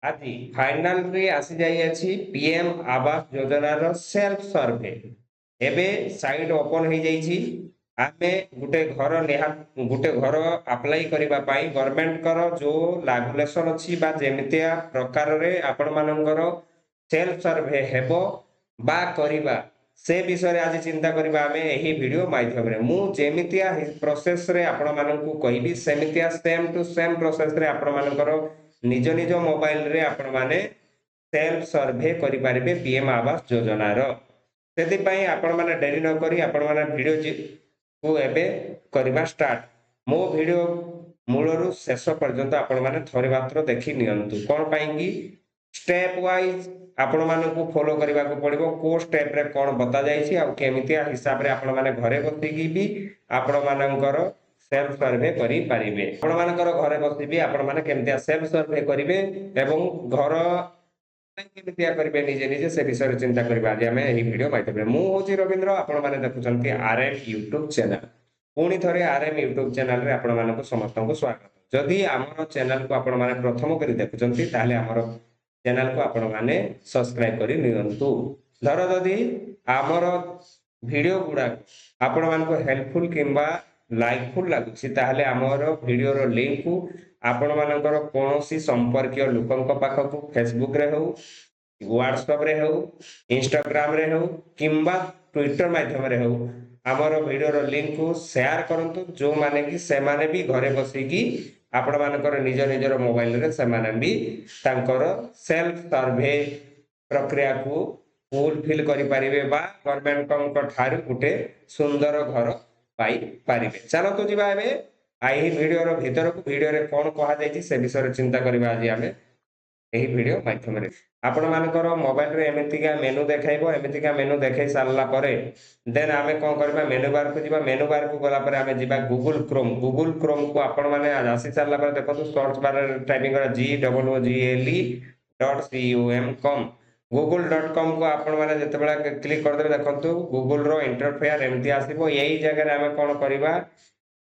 आज फाइनाल रे आसी जाई अछि पीएम आवास योजनार सेल्फ सर्वे एबे साइट ओपन हो जाइछि। आमे गुटे घर अप्लाई करबा पाई गवर्नमेंट कर जो रेगुलेशन अछि बा जेमितिया प्रकार रे आपण मानकर सेल्फ सर्वे हेबो बा करिबा से विषय रे आज चिंता करबा आमे एही वीडियो माध्यम रे मु जेमितिया प्रोसेस रे आपण माननकु कहबी सेमितिया सेम टू सेम प्रोसेस रे आपण मानकर निज निज मोबाइल रे आपण माने सेल्फ सर्वे करि पारिबे पीएम आवास योजनार। सेति आपण माने डेरी न करी आपण माने वीडियो को एबे करबा स्टार्ट। मो वीडियो मूलरु शेष पर्यंत आपण माने थोड़ी मात्र देखि नियंतु कोन पई कि स्टेप वाइज आपण माने को फॉलो करबा को पड़िबो को स्टेप रे कोन बता जायछि आ केमितिया हिसाब रे आपण माने घरे बसि कि भी आपण मानकर सेल्फ सर्वे करि पारिबे। आपण मानकर घरे बसि भी आपण माने केमितिया सेल्फ सर्वे करिवे एवं घर केमितिया करिवे निजे निजे से विषय चिंता करबा। आज हमें एही वीडियो माध्यम रे मु होची रविंद्र आपण माने देखुचंती आरएम यूट्यूब चैनल। पुणी थरे आरएम यूट्यूब चैनल रे आपण मानक समस्त को स्वागत। जदि हमर चैनल को आपण माने प्रथम करी देखुचंती ताले हमर चैनल को आपण माने सब्सक्राइब करी नियंतु। धर जदि हमर वीडियो गुडा आपण मानको हेल्पफुल किंबा लाइकफुल लागुछि ताले हमर वीडियो रो लिंक को आपण मानकर कोनोसी संपर्कीय लोकंक पाखकु फेसबुक रे हो व्हाट्सएप रे हो इंस्टाग्राम रे हो किंबा ट्विटर माध्यम रे हो हमर वीडियो रो लिंक को शेयर करंतु जो माने कि से माने भी घरे बसी कि आपण मानकर निज निजर मोबाइल रे से माने भी तांकर सेल्फ सर्वे प्रक्रिया को फुलफिल करि पारिबे बा गवर्नमेंट को ठारू गुटे सुंदर घर पाई पारिबे। चलो तो जिबा एबे आई वीडियो रो भीतर को वीडियो रे कोन कहा जायछि से विषय रे चिंता करबा। आज हमें एही वीडियो माध्यम रे आपण मानकर मोबाइल रे एमितिका मेनू देखाइबो। एमितिका मेनू देखाई सारला परे देन आमे कोन करबा मेनू बार को जिबा। मेनू बार को गला परे आमे जिबा गूगल क्रोम को आपण माने आसी सारला परे देखो सर्च बार रे टाइपिंग करा google.com google.com को आपण माने जते बेला क्लिक कर देबे देखंतु गूगल रो इंटरफेयर एमती आसीबो। यही जगह रे आमे कोन करबा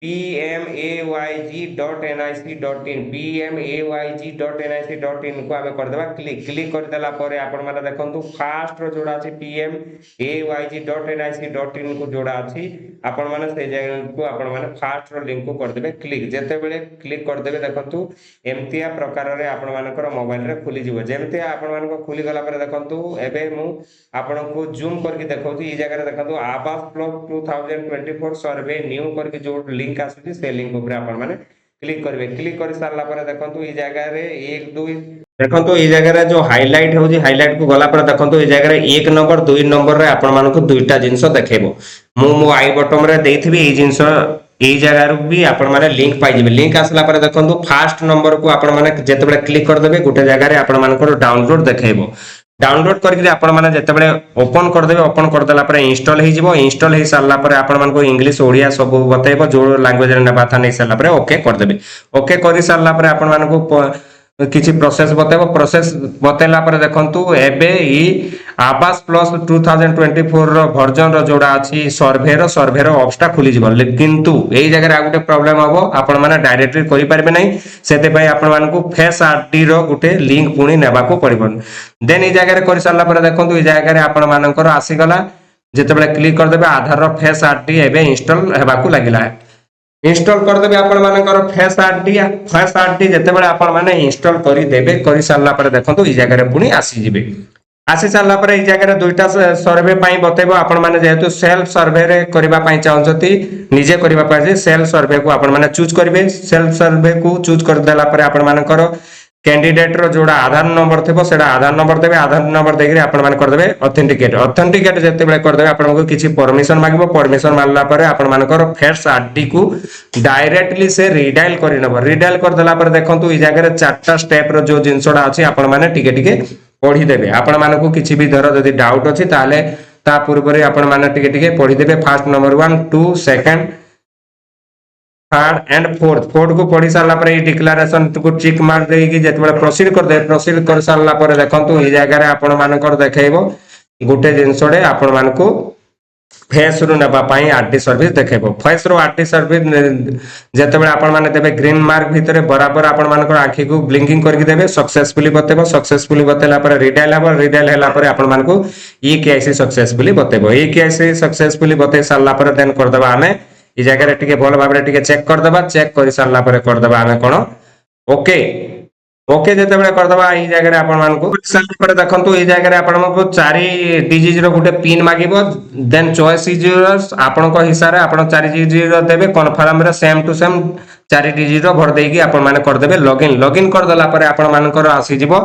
pmayg.nic.in pmayg.nic.in को आमे कर देबा क्लिक कर देला परे आपण माने देखंतु फास्ट रो जोड़ा अछि pmayg.nic.in को जोड़ा अछि आपण माने से जगह को आपण माने फास्ट रो लिंक को कर देबे क्लिक। जते बेले क्लिक कर देबे देखंतु एमतिया प्रकार रे आपण मानकर मोबाइल रे खुली जिवो। जेमते आपण मानको खुली गला परे देखंतु एबे मु आपण को जूम करके देखौछि। ई जगह रे देखंतु आवास प्लस 2024 सर्वे न्यू करके जो लिंक आसी से लिंक ऊपर आपण माने क्लिक करबे। क्लिक कर सारला परे देखंतु ई जगह रे 1 2 देखंतु ई जगह रे जो हाइलाइट होजी हाइलाइट को गला परे देखंतु ई जगह रे 1 नंबर 2 नंबर रे आपण मानको दुईटा जिंस देखेबो। मो आई बटन रे देथिबी ई जिंस ई जगह रू भी आपण माने लिंक पाई जिबे। लिंक आसला परे देखंतु फर्स्ट नंबर को आपण माने जते बेले क्लिक कर देबे गुटे जगह रे आपण मानकर डाउनलोड देखेबो। डाउनलोड करके आपण माने जते बेले ओपन कर देबे ओपन कर देला परे इंस्टॉल हे जिवो। इंस्टॉल हे सारला परे आपण मानको इंग्लिश ओडिया सब बतैबो जो लैंग्वेज रे नेबा था नै सारला परे ओके कर देबे। ओके करि सारला परे आपण मानको किछि प्रोसेस बतैबो। प्रोसेस बतैला परे देखंतु एबे ई आवास प्लस 2024 रो वर्जन रो जोड़ा अछि सर्वे रो ऑप्शटा खुली जिवो। किंतु एई जगह रे आ गुटे प्रॉब्लम हबो आपण माने डायरेक्टली करि पारबे नै। सेते पय आपण मानको फेस आरडी रो गुटे लिंक पुनी नेबा को पड़िबो। देन ई जगह रे करि सारला परे देखंतु ई जगह रे आपण मानकर आसी गला जते बेले क्लिक कर देबे आधार रो फेस आरडी एबे इंस्टॉल हेबा को लागिला। इंस्टॉल कर देबे आपण मानकर फेस आरडी जते बेले आपण माने इंस्टॉल करि देबे करि सारला परे देखंतु ई जगह रे पुनी आसी जिबे। आसी सारला परे ई जगह रे दुईटा सर्वे पई बतेबो। आपण माने जेहेतु सेल्फ सर्वे रे करबा पई चाहंजती निजे करबा पई सेल्फ सर्वे को आपण माने चूज करबे। सेल्फ सर्वे को चूज कर देला परे आपण मानकर कैंडिडेट रो जोड़ा आधार नंबर थेबो सेडा आधार नंबर देबे। आधार नंबर देकरी आपण माने कर देबे ऑथेंटिकेट जते बेले कर देबे आपण को किछि परमिशन मागबो। परमिशन मानला परे आपण मानकर फेस आरडी को डायरेक्टली से रीडायल करि नबो। रीडायल कर देला परे देखंतु ई जगह रे चारटा स्टेप रो जो जिंसडा अछि आपण माने टिके टिके पढ़ी देबे। आपण माने को किछि भी धर जदी डाउट अछि ताले ता पूर्व रे आपण माने टिके टिके पढ़ी देबे। First number 1 2 second third and fourth को पढ़ी सारला परे डिक्लेरेशन को टिक मार देई कि जते बेले प्रोसीड कर सारला परे देखंतु ई जगह रे आपण मानकर देखेइबो गुटे जिंसडे आपण मानको फेस रु नेबा पई आरटी सर्विस देखेबो फेस रु आरटी सर्विस जेतेबेले आपण माने देबे ग्रीन मार्क भितरे बराबर आपण मानकर आखि को ब्लिंकिंग करके देबे सक्सेसफुली बतेबो सक्सेसफुली बतेला पर रिडायल हबो रिडायल हैला पर आपण मानको ई केआईसी सक्सेसफुली बतेबो ई केआईसी सक्सेसफुली बते सारला पर देन कर देबा हमें ई जगह रे टिके भल भाबरे टिके चेक कर देबा चेक करि सारला पर कर देबा हमें कोन ओके ओके जेतेबेले कर देबा ई जगह रे आपण मानको सारला पर देखंतु ई जगह रे आपण मानको 4 डिजिट रो गुटे पिन मागिबो देन चॉइस इज योर्स आपण को हिसाब रे आपण 4 डिजिट रो देबे कन्फर्म रे सेम टू सेम 4 डिजिट रो भर देकी आपण माने कर देबे लॉगिन लॉगिन कर देला पर आपण मानकर आसी जिवो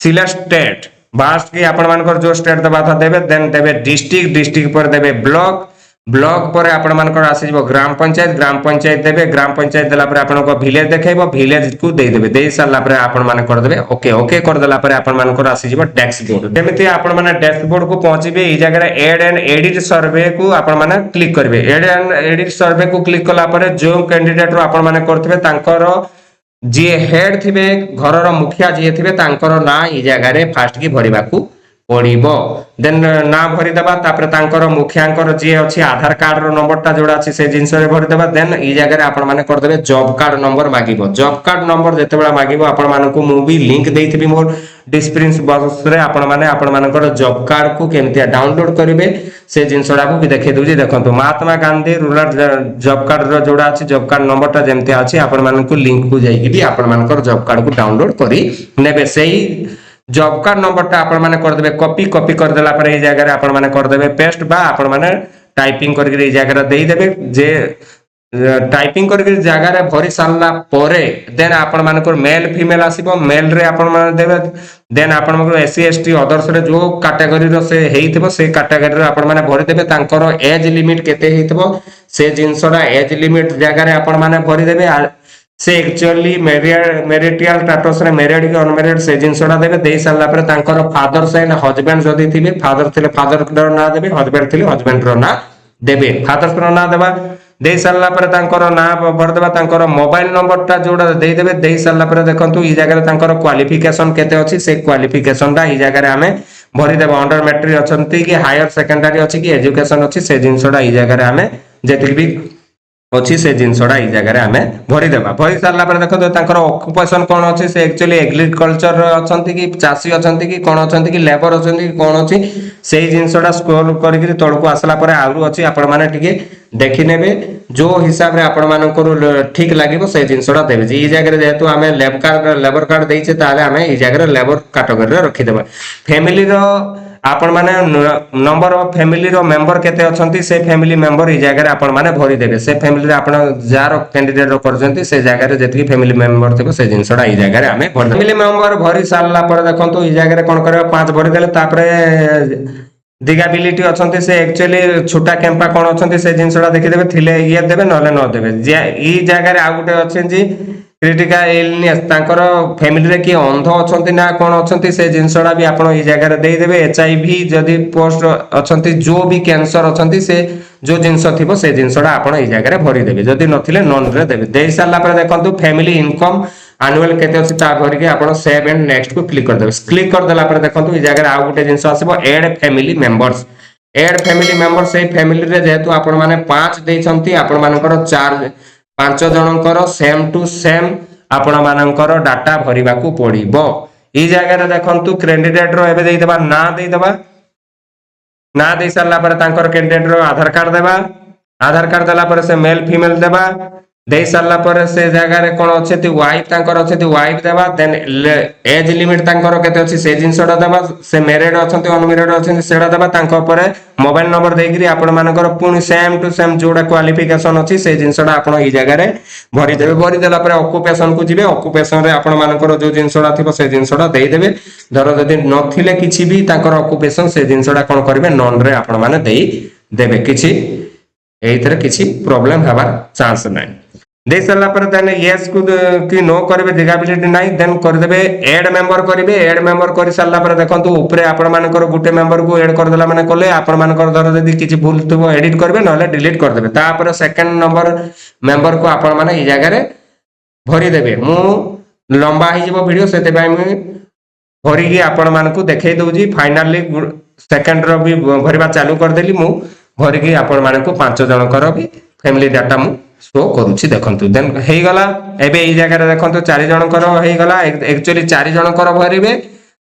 सिलेक्ट स्टेट बास्ट की आपण मानकर जो स्टेट दबा था देबे देन देबे डिस्ट्रिक्ट डिस्ट्रिक्ट पर देबे ब्लॉक ब्लॉक पर आपण मानकर आसी जिवो ग्राम पंचायत देबे ग्राम पंचायत देला पर आपण को विलेज देखेबो विलेज को दे देबे दे सारला पर आपण माने कर देबे ओके ओके कर देला पर आपण मानकर आसी जिवो डैशबोर्ड जेमिति आपण माने डैशबोर्ड को पहुंचबे ई जगह रे ऐड एंड एडिट सर्वे को आपण माने क्लिक करबे ऐड एंड एडिट सर्वे को क्लिक कला पर जो कैंडिडेट रो आपण माने करथिबे तांकर जे हेड थिबे घर रो मुखिया जे थिबे तांकर ना ई जगह रे फास्ट की भरिबा को पड़िबो देन ना भरी देबा तापर तांकर मुखियांकर जे अछि आधार कार्ड रो नंबरटा जोडा अछि से जिंस रे भरी देबा देन ई जगह रे आपण माने कर देबे जॉब कार्ड नंबर मागिबो जॉब कार्ड नंबर जते बेला मागिबो आपण मानकु मु भी लिंक देइथिबी मोर डिस्क्रिप्शन बॉक्स रे आपण मानकर जॉब कार्ड को केमतिया डाउनलोड करिवे से जिंसडा को भी देखे दोजी देखंतु Mahatma Gandhi rural job card रो जोडा अछि जॉब कार्ड नंबरटा जेमति अछि आपण मानकु लिंक को जाई कि भी आपण मानकर जॉब कार्ड को डाउनलोड करी नेबे सेही जॉब कार्ड नंबरटा आपण माने कर देबे कॉपी कॉपी कर देला पर ए जगह रे आपण माने कर देबे पेस्ट बा आपण माने टाइपिंग करके ए जगह रे देई देबे जे टाइपिंग करके जगह रे भरी सारला परे देन आपण माने को मेल फीमेल आसीबो मेल रे आपण माने देबे देन आपण माने एससी एसटी अदर्स रे जो कैटेगरी रो से हेइथिबो से कैटेगरी रे आपण माने भरी देबे तांकर एज लिमिट केते हेइथिबो से जिंसडा एज लिमिट जगह रे आपण माने भरी देबे से एक्चुअली मेरिटियल स्टेटस रे मैरिड की अनमैरिड से जिंसडा देबे देई सारला पर तांकर फादर एंड हस्बैंड जदी थिबे फादर थिले फादर रो ना देबे हस्बैंड थिले हस्बैंड रो ना देबे फादर रो ना देबा देई सारला पर तांकर ना भर देबा तांकर मोबाइल नंबरटा जोडा देई देबे देई सारला पर देखंतु ई जगह रे तांकर क्वालिफिकेशन केते अछि से क्वालिफिकेशन टा ई जगह रे हमें भरी देबा अंडर मैट्रिक अछंती कि हायर सेकेंडरी अछि कि एजुकेशन अछि से जिंसडा ई जगह रे हमें जेति भी अच्छी से जिनसडा ई जगह रे हमें भरी देबा भरी सारला पर देखो तांकर ऑक्युपेशन कोन अछि से एक्चुअली एग्रीकल्चर अछंती कि चासी अछंती कि कोन अछंती कि लेबर अछंती कि कोन अछि सेही जिनसडा स्क्रॉल करके तळको आसला पर आउरु अछि आपण माने टिके देखि नेबे जो हिसाब रे आपण मानकर ठीक लागिबो से जिनसडा देबे जे ई जगह रे जेतु हमें लेबर कार्ड देइछे ताले हमें ई जगह रे लेबर कैटेगरी रे रखि देबा फैमिली रो आपण माने नंबर ऑफ फैमिली रो मेंबर केते अछंती से फैमिली मेंबर ई जगह रे आपण माने भरी देबे से फैमिली रे आपण जार कैंडिडेट रो करजंती से जगह रे जेतकी फैमिली मेंबर थिबो से जिंसडा ई जगह रे हमें भरी फैमिली मेंबर भरी सारला पर देखंतु ई जगह रे कोन करबा 5 भरी देले तापरे डिगाबिलिटी अछंती से एक्चुअली छोटा कैंपा कोन अछंती से जिंसडा देखि देबे थिले ये देबे नले न देबे जे ई जगह रे आ गुटे अछन जी क्रिटिकल इलनेस तांकर फैमिली रे की अंध अछंती ना कोन अछंती से जिंसडा भी आपण ई जगह रे देई देबे एचआईवी जदी पोस्ट अछंती जो भी कैंसर अछंती से जो जिंस थिबो से जिंसडा आपण ई जगह रे भरी देबे जदी नथिले नॉन रे देबे देई सारला पर देखंतु फैमिली इनकम एनुअल केते अछि ता भरिके आपण सेव एंड नेक्स्ट को क्लिक कर देबे क्लिक कर देला पर देखंतु ई जगह रे आ गुटे जिंस आसीबो add family members add family member से फैमिली रे जेहेतु आपण माने 5 देइछंती आपण मानकर 5 जनकर सेम टू सेम आपण मानकर डाटा भरिबा को पड़िबो ई जगह रे देखंतु कैंडिडेट रो एबे देई देबा ना देई सारला पर तांकर कैंडिडेट रो आधार कार्ड देला पर से मेल फीमेल देबा देई सारला पर से जगह रे कोन अछि वाइफ तांकर अछि वाइफ देबा देन एज लिमिट तांकर केते अछि से जिंसडा देबा से मैरिड अछंती अनमैरिड अछंती सेडा देबा तांको ऊपर मोबाइल नंबर देगिरी आपण मानकर पुनी सेम टू सेम जोडा क्वालिफिकेशन अछि से जिंसडा आपण ई जगह रे भरि देबे भरि देला पर ऑक्युपेशन को जिवे ऑक्युपेशन रे आपण मानकर जो जिंसडा थिबो से जिंसडा देई देबे धर जदि नथिले किछि भी तांकर ऑक्युपेशन से जिंसडा कोन करबे नॉन रे आपण माने देई देबे किछि एइतरे किछि प्रॉब्लम हवा चांस नै दे सारला पर देन यस को कि नो करबे डिगाबिलिटी नाही देन कर देबे ऐड मेंबर करि सारला पर देखंतु ऊपर आपण मानकर गुटे मेंबर को ऐड कर देला माने कोले आपण मानकर धर जदी किछि भूल थबो एडिट करबे नले डिलीट कर देबे तापर सेकंड नंबर मेंबर को आपण माने ई जगह रे भरि देबे मु लंबा hi जिवो वीडियो सेते बाय मु भरि की आपण मानकु देखै दउजी फाइनली सेकंड रो भी भरिबा चालू कर देली मु भरिकी आपण मानकु 5 जनकर भी फैमिली डाटा मु शो करूची देखंतु देन हेई गला एबे एई जगह रे देखंतु 4 जनकर हेई गला एक्चुअली 4 जनकर भरिबे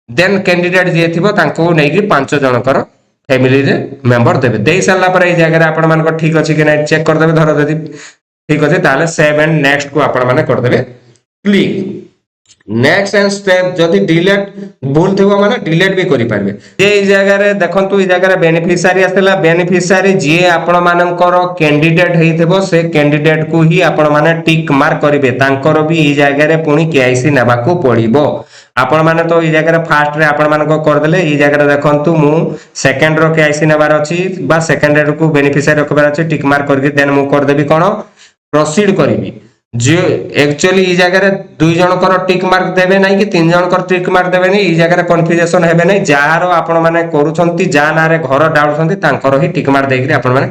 देन कैंडिडेट जे थिबो तांको नै कि 5 जनकर फैमिली रे मेंबर देबे देई साला पर एई जगह रे आपण मानको ठीक अछि कि नै चेक कर देबे धर जदी ठीक अछि ताले सेव एंड नेक्स्ट को आपण माने कर देबे क्लिक नेक्स्ट एंड स्टेप जदि डिलीट भूल थिबो माने डिलीट भी करि पारबे जे ई जगह रे देखंतु ई जगह रे बेनिफिशियरी आस्तेला बेनिफिशियरी जे आपण मानकर कैंडिडेट हेइथिबो से कैंडिडेट को ही आपण माने टिक मार्क करिवे तांकर भी ई जगह रे पुनी केआईसी नेबाकू पड़िबो आपण माने तो ई जगह रे फर्स्ट रे आपण मानको कर देले ई जगह रे देखंतु मु सेकंड रो केआईसी नेबार अछि बा सेकंड को बेनिफिशियरी रखबार अछि टिक मार्क करके देन मु कर देबी कोन प्रोसीड करिवि जे एक्चुअली ई जगह रे 2 जनकर टिक मार्क देबे नै कि 3 जनकर टिक मार्क देबे नै ई जगह रे कन्फ्यूजन हेबे नै जार आपण माने करूछंती जा ना रे घर डाउछंती तांकर ही टिक मार्क देकरी आपण माने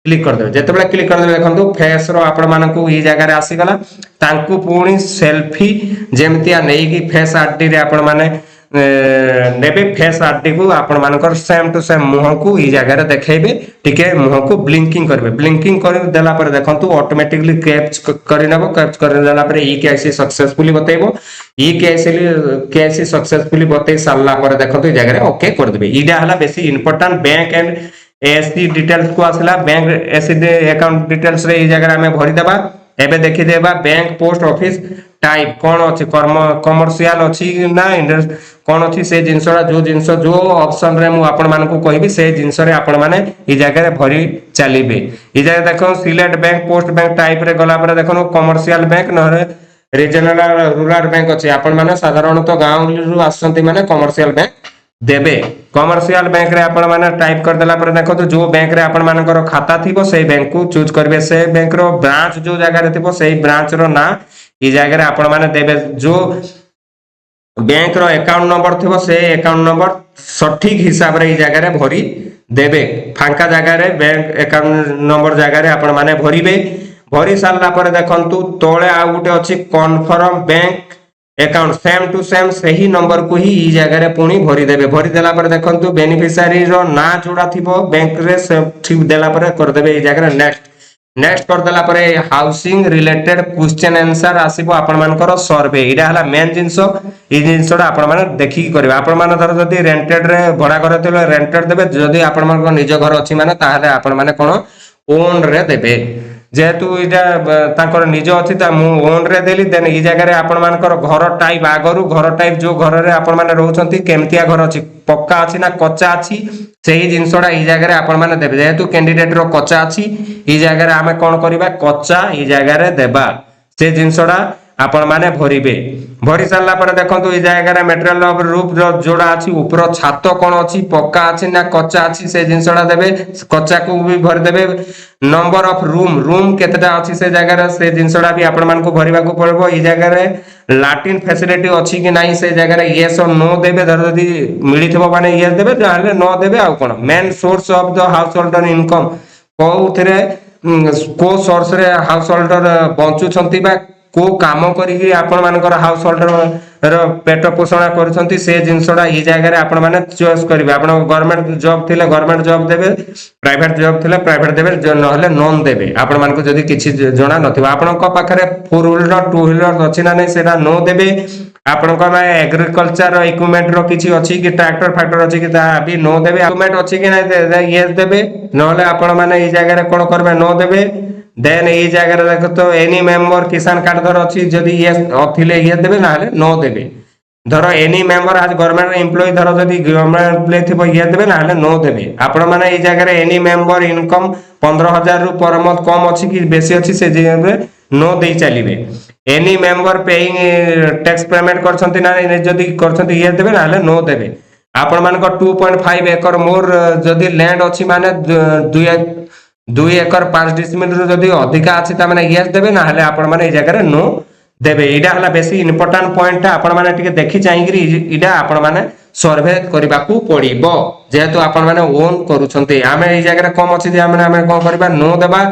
क्लिक कर देबे जेतेबेला क्लिक कर देबे देखंतु फेस रो आपण मानकु ई जगह रे आसी गला तांकु पूणी सेल्फी जेमतिया नै कि फेस आरटी रे आपण माने नेबे फेस आरटी को आपण मानकर सेम टू सेम मुह को ई जगह रे देखेबे टिके मुह को ब्लिंकिंग करबे ब्लिंकिंग कर देला पर देखंतु ऑटोमेटिकली कैप्च करिनबो कैप्च कर देला पर ई केआईसी सक्सेसफुली बतेबो ई केआईसी सक्सेसफुली बतै साला पर देखंतु ई जगह रे ओके कर देबे ईडा हला बेसी important bank and SC details को आसला बैंक एससी अकाउंट डिटेल्स रे ई जगह में भरि देबा एबे देखि देबा बैंक पोस्ट ऑफिस टाइप कोन अछि कमर्शियल अछि ना इंडस्ट्री कोन अछि से जिंसरा जो ऑप्शन रे मु आपण मान को कहबी से जिंस रे आपण माने ई जगह रे भरि चलीबे ई जगह देखो select bank post bank type रे गला पर देखो कमर्शियल बैंक न रीजनल रूरल बैंक अछि आपण माने साधारणतः गांव रु आसंती माने कमर्शियल बैंक देबे कमर्शियल बैंक रे आपण माने टाइप कर देला पर देखो तो जो बैंक रे आपण मानकर खाता थिबो सेही बैंक को चूज करबे से बैंक रो ब्रांच जो जगह रे थिबो सेही ब्रांच रो ना ई जगह रे आपण माने देबे जो बैंक रो अकाउंट नंबर थिबो से अकाउंट नंबर सठिक हिसाब रे ई जगह रे भरी देबे फांका जगह रे बैंक अकाउंट नंबर जगह रे आपण माने भरिबे भरी सारला पर देखंतु तोळे आ गुटे अछि confirm bank account same to same सही नंबर को ही ई जगह रे पुणी भरी देबे भरी देला पर देखंतु बेनिफिशियरी रो ना जोड़ा थिबो बैंक रे ठीक देला पर कर देबे ई जगह रे नेक्स्ट कर देला पर हाउसिंग रिलेटेड क्वेश्चन आंसर आसीबो आपण मानकर सर्वे इडा हला मेन जिंसो ई जिंसोडा आपण माने देखि करबे आपण माने धर जदी रेंटेड रे भड़ा घर थिले रेंटेड देबे जदी आपण मानकर निज घर अछि माने ताहाले आपण माने कोन ओन रे देबे जेतु इटा तांकर निज अछि ता मु ओन रे देली देन ई जगह रे आपण मानकर घर टाइप आगरु घर टाइप जो घर रे आपण माने रहउछंती केमतिया घर अछि पक्का अछि ना कच्चा अछि सेही जिंसोडा ई जगह रे आपण माने देबे जेतु कैंडिडेट रो कच्चा अछि ई जगह रे आमे कोन करबा कच्चा ई जगह रे देबा से जिंसोडा आपण माने भरिबे भरि सारला पर देखंतु ई जगह रे मटेरियल ऑफ रूफ जो जोड़ा अछि ऊपर छात कोन अछि पक्का अछि ना कच्चा अछि से जिंसोडा देबे कच्चा को भी भर देबे नंबर ऑफ रूम केतेटा अछि से जगह रे से जिंसोडा भी आपण मान को भरिबा को पड़बो ई जगह रे लैट्रिन फैसिलिटी अछि कि नाही से जगह रे यस और नो देबे धर जदी मिलिथिबो माने यस देबे जाले नो देबे आ कोन मेन सोर्स ऑफ द हाउस होल्डर इनकम कोउथरे को सोर्स रे हाउस होल्डर बंचु छंती बा को काम करी आपण मानकर हाउस होल्डर रो पेट पोषण करछंती से जिंसडा ई जगह रे आपण माने चॉइस करबे आपण गवर्नमेंट जॉब थिले गवर्नमेंट जॉब देबे प्राइवेट जॉब थिले प्राइवेट देबे नहले नॉन देबे आपण मानको जदी किछि जणा नथिबा आपण को पाखरे 4 व्हीलर 2 व्हीलर अछि ना नै सेरा नो देबे आपण को माने एग्रीकल्चर इक्विपमेंट रो किछि अछि कि ट्रैक्टर फैक्टर अछि कि ता भी नो देबे इक्विपमेंट अछि कि नै यस देबे नहले आपण माने ई जगह रे कोन करबे नो देबे देन ई जगह रे देखो तो एनी मेंबर किसान कार्ड धर अछि जदी यस अथिले ये देबे नाले नो देबे धर एनी मेंबर आज गवर्नमेंट एम्प्लॉय धर जदी गवर्नमेंट एम्प्लॉय थिबो ये देबे नाले नो देबे आपण माने ई जगह रे एनी मेंबर इनकम 15000 रु पर मंथ कम अछि कि बेसी अछि से जेबे नो देई चलीबे any member paying tax payment करछंती ना जदी करछंती ये देबे नाले नो देबे आपण मानको 2.5 एकर मोर जदी लैंड अछि माने 2 एकर 5 डिसमिल रो जदी अधिका अछि ता माने यस देबे ना हले आपण माने ई जगह रे नो देबे इडा हला बेसी इंपोर्टेंट पॉइंट आपण माने टिके देखि चाहिकरी इडा आपण माने सर्वे करबा को पड़िबो जेहेतु आपण माने ओन करूछंती आमे ई जगह रे कम अछि जे आमे कोन करबा नो देबा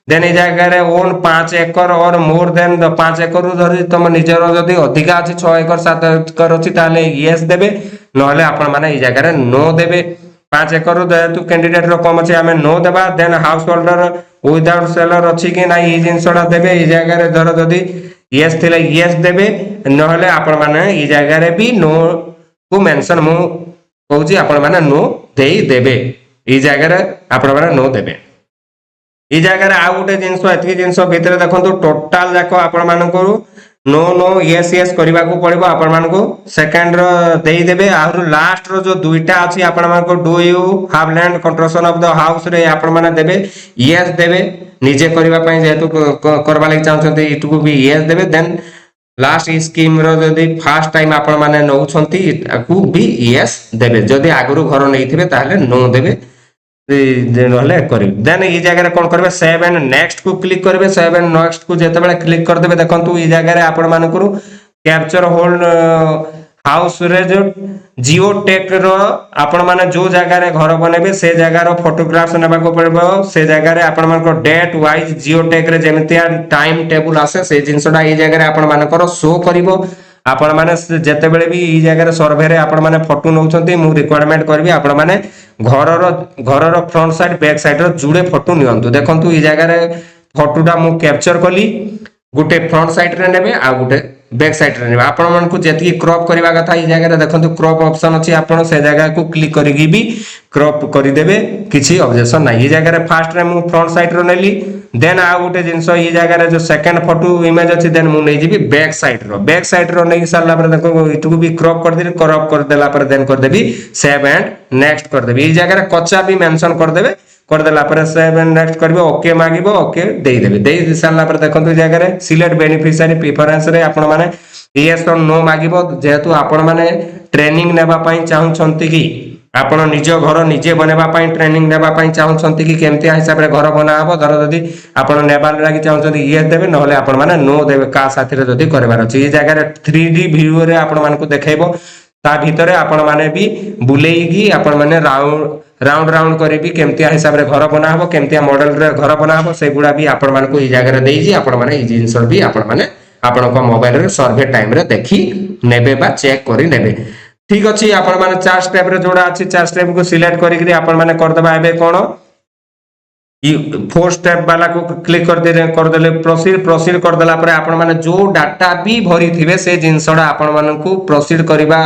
देन ई जगह रे ओन 5 एकर और मोर देन 5 एकर रो धरि तम निजर जदी अधिका अछि 6 एकर 7 एकर अछि ताले यस देबे नहले आपण माने ई जगह रे नो देबे 5 एकड़ जेहेतु कैंडिडेट रो कम अछि आमे नो देबा देन हाउस होल्डर विदाउट सेलर अछि कि नाही ई जिंसडा देबे ई जगह रे धर जदी यस थिले यस देबे नहले आपण माने ई जगह रे भी नो को मेंशन मु कहूची आपण माने नो देई देबे ई जगह रे आपण माने नो देबे ई जगह रे आ गुटे जिंस एतकी जिंस भितरे देखंतु टोटल जाको आपण माने को नो नो यस यस करबा को पड़िबो आपण मान को सेकंड रो देई देबे आरो लास्ट रो जो दुईटा अछि आपण मान को do you have land construction of the house रे आपण माने देबे यस देबे निजे करबा पई जेहेतु करबा लागि चाहछन्ते इटु भी यस देबे देन लास्ट स्कीम रो जदी फर्स्ट टाइम आपण माने नौ छंती को भी यस देबे जदी आगुरु घर नैथिबे ताहले नो देबे नहले करिब देन ई जगह रे कोन करबे सेव एंड नेक्स्ट को क्लिक करबे सेव एंड नेक्स्ट को जेते बेले क्लिक कर देबे देखंतु ई जगह रे आपण मान को कैप्चर होल्ड हाउस रे जो जियो टेक रो आपण माने जो जगह रे घर बनेबे से जगह रो फोटोग्राफ्स नेबा को पड़बो से जगह रे आपण मान को डेट वाइज जियो टेक रे जेमितिया टाइम टेबल आसे से जिंसडा ई जगह रे आपण मान को शो करिवो आपण माने जेते बेले भी ई जगह रे सर्वे रे आपण माने फोटो नउछंती मु रिक्वायरमेंट करबी आपण माने घर रो फ्रंट साइड बैक साइड रो जुड़े फोटो नियंतु देखंतु ई जगह रे फोटोटा मु कैप्चर कली गुटे फ्रंट साइड रे नेबे आ गुटे बैक साइड रे नेबे आपण मन को जेति क्रॉप करबा कथा ई जगह रे देखंतु क्रॉप ऑप्शन अछि आपण से जगह को क्लिक करिगी भी क्रॉप करि देबे किछि ऑब्जेक्शन नै ई जगह रे फर्स्ट रे मु फ्रंट साइड रो नेली देन आ गुटे जिंस ई जगह रे जो सेकंड फोटो इमेज अछि देन मु नै जिबी बैक साइड रो नै साला पर देखो इटु भी क्रॉप कर देबी क्रॉप कर देला पर देन कर देबी सेव एंड नेक्स्ट कर देबी ई जगह रे कच्चा भी मेंशन कर देबे कर देला पर सेव एंड नेक्स्ट करबे ओके मागिबो ओके देई देबे देई साला पर देखंतु जगह रे सिलेक्ट बेनिफिशियरी प्रेफरेंस रे आपण माने यस और नो मागिबो जेहेतु आपण माने ट्रेनिंग नेबा पई चाहू छंती कि आपण निज घर निजे बनेबा पई ट्रेनिंग नेबा पई चाहू छंती कि केमती हिसाब रे घर बना हबो धर जदी आपण नेबा लागि चाहू छंती यस देबे नहले आपण माने नो देबे का साथी रे जदी करबार अछि ई जगह रे 3D व्यू रे आपण मान को देखाइबो ता भीतरे आपण माने भी बुलेईगी आपण माने राउंड करी भी केमती हिसाब रे घर बना हबो केमती मॉडल रे घर बना हबो से गुडा भी आपण मान को ई जगह रे देई जी आपण माने ई जिंस भी आपण माने आपण को मोबाइल रे सर्वे टाइम रे देखि नेबे बा चेक करी नेबे ठीक अछि आपण माने 4 स्टेप रे जोड़ा अछि 4 स्टेप को सिलेक्ट करी करी आपण माने कर दबा एबे कोन ई 4 स्टेप वाला को क्लिक कर देले प्रोसीड कर देला पर आपण माने जो डाटा भी भरी थिबे से जिंसडा आपण मान को प्रोसीड करबा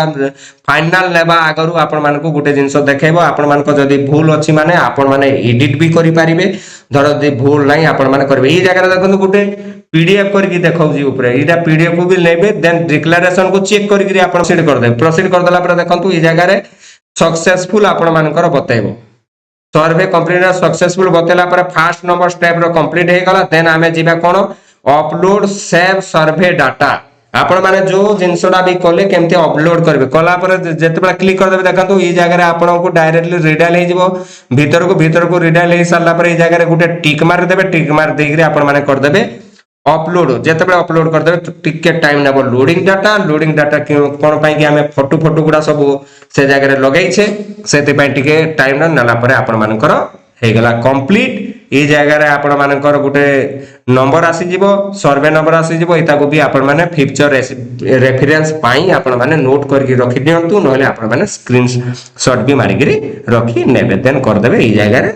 फाइनल लेबा आगरु आपण मान को गुटे जिंस देखेबो आपण मान को जदी भूल अछि माने आपण माने एडिट भी करि पारिबे धर जदी भूल नाही आपण माने करबे ई जगह देखंतु गुटे पीडीएफ करके देखाउ जी ऊपर इटा पीडीएफ को भी लेबे देन डिक्लेरेशन को चेक करके आपण प्रोसीड कर देला पर देखंतु ई जगह रे सक्सेसफुल आपण मानकर बताइबो सर्वे कंप्लीट सक्सेसफुल बतेला पर फर्स्ट नंबर स्टेप रो कंप्लीट हे गला देन आमे जीबा कोन अपलोड सेव सर्वे डाटा आपण माने जो जिंसडा भी कोले केमते अपलोड करबे कला पर जेतेबा क्लिक कर देबे देखंतु ई जगह रे आपण को डायरेक्टली रिडाइल हे जिवो भीतर को रिडाइल हे साला पर ई जगह रे गुटे टिक मार देई रे आपण माने कर देबे अपलोड जेतेबे अपलोड कर देबे टिके टाइम नेबो लोडिंग डाटा कोन पई कि हमें फोटो गुडा सब से जगह रे लगै छे सेते पई टिके टाइम न नला पर आपण मानकर हे गला कंप्लीट ई जगह रे आपण मानकर गुटे नंबर आसी जिवो सर्वे नंबर आसी जिवो इता को भी आपण माने फ्यूचर रेफरेंस पाई आपण माने नोट करके रखि दियंतु नहले आपण माने स्क्रीनशॉट भी मारि गिरी रखि नेबे देन कर देबे ई जगह रे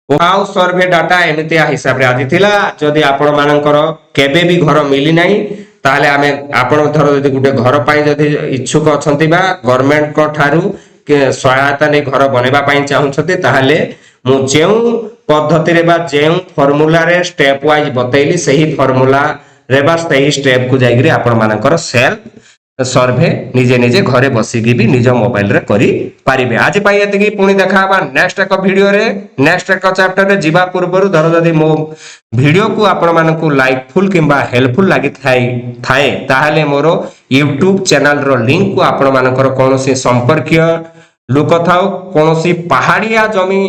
हाउस सर्वे डाटा एमितिया हिसाब रे आदि थिला जदी आपण मानकर केबे भी घर मिली नाही ताले आमे आपण धर जदी गुटे घर पाई जदी इच्छुक अछंती बा गवर्नमेंट को थारु के सहायता नै घर बनेबा पाई चाहू छथि ताले मु जेउ पद्धति रे बा जेउ फार्मूला रे स्टेप वाइज बतैली सही फार्मूला रे बा सही स्टेप को जाइगरी आपण मानकर सेल्फ सर्वे निजे निजे घरे बसिकी भी निज मोबाइल रे करी पारिबे आज पाई एतिकी पुणी देखाबा नेक्स्ट एक वीडियो रे नेक्स्ट एक चैप्टर रे जीवा पूर्वरु धर जदी मो वीडियो को आपण मानकु लाइकफुल किंबा हेल्पफुल लागि थाए ताहाले मोरो YouTube चैनल रो लिंक को आपण मानकर कोनोसी संपर्कीय लोक थाउ कोनोसी पहाड़िया जमी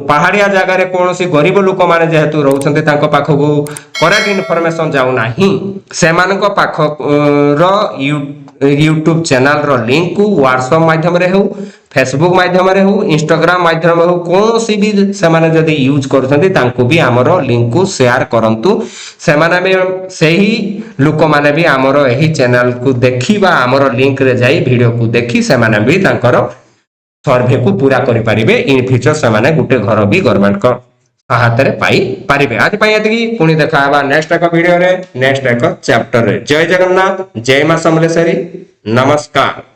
पहाड़िया जगह रे कोनोसी गरीब लोक माने जेहेतु रहउछन्ते तांको पाखकु करेक्ट इन्फॉर्मेशन जाउ नाही सेमानको पाख रो YouTube चैनल रो लिंक को WhatsApp माध्यम रे हो फेसबुक माध्यम रे हो इंस्टाग्राम माध्यम रे हो कोनोसी भी सेमाने जदी यूज करछन्ते तांको भी हमरो लिंक को शेयर करंतु सेमाने में सही लोक माने भी हमरो एही चैनल को देखिबा हमरो लिंक रे जाई वीडियो को देखि सेमाने भी तांकर सर्भे को पूरा करि परिबे इन फ्यूचर से माने गुटे घर भी गवर्नमेंट को हाथ रे पाई परिबे। आज पाई एतकी पुणी देखा हवा नेक्स्ट एक वीडियो रे नेक्स्ट एक चैप्टर रे। जय जगन्नाथ, जय मां समलेश्वरी, नमस्कार।